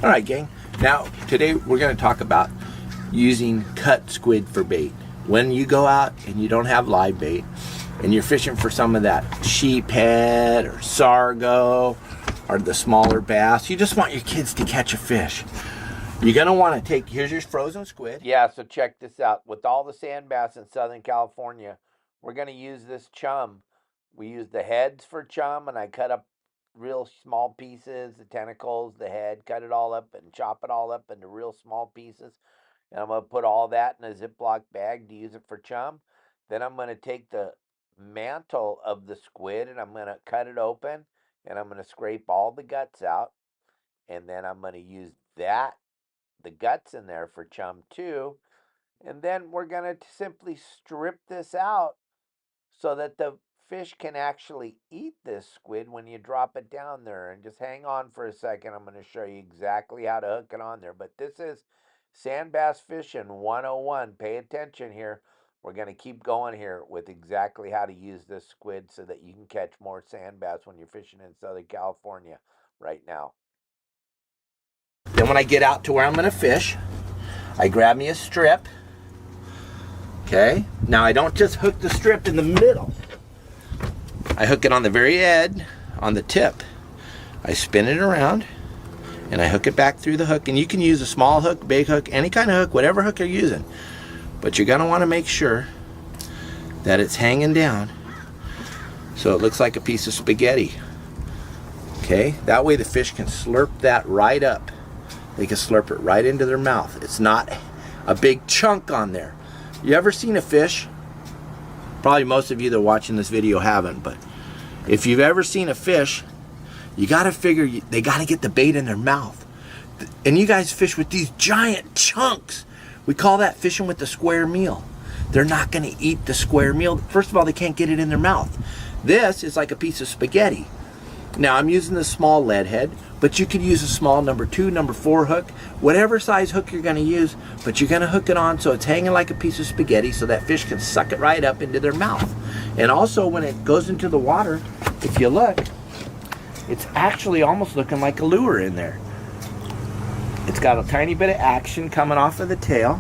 All right, gang. Now, today we're going to talk about using cut squid for bait. When you go out and you don't have live bait and you're fishing for some of that sheephead or sargo or the smaller bass, you just want your kids to catch a fish. You're going to want to take, here's your frozen squid. Yeah, so check this out. With all the sand bass in Southern California, we're going to use this chum. We use the heads for chum, and I cut up real small pieces, the tentacles, the head, cut it all up and chop it all up into real small pieces. And I'm going to put all that in a Ziploc bag to use it for chum. Then I'm going to take the mantle of the squid and I'm going to cut it open and I'm going to scrape all the guts out. And then I'm going to use the guts in there for chum too. And then we're going to simply strip this out so that the fish can actually eat this squid when you drop it down there. And just hang on for a second. I'm going to show you exactly how to hook it on there. But this is Sand Bass Fishing 101. Pay attention here. We're going to keep going here with exactly how to use this squid so that you can catch more sand bass when you're fishing in Southern California right now. Then when I get out to where I'm going to fish, I grab me a strip. Okay, now I don't just hook the strip in the middle. I hook it on the very edge, on the tip. I spin it around, and I hook it back through the hook. And you can use a small hook, big hook, any kind of hook, whatever hook you're using. But you're going to want to make sure that it's hanging down so it looks like a piece of spaghetti. Okay, that way the fish can slurp that right up. They can slurp it right into their mouth. It's not a big chunk on there. You ever seen a fish? Probably most of you that are watching this video haven't, but if you've ever seen a fish, you got to figure they got to get the bait in their mouth. And you guys fish with these giant chunks. We call that fishing with the square meal. They're not going to eat the square meal. First of all, they can't get it in their mouth. This is like a piece of spaghetti. Now, I'm using the small lead head, but you could use a small number 2, number 4 hook, whatever size hook you're going to use, but you're going to hook it on so it's hanging like a piece of spaghetti so that fish can suck it right up into their mouth. And also, when it goes into the water, if you look, it's actually almost looking like a lure in there. It's got a tiny bit of action coming off of the tail.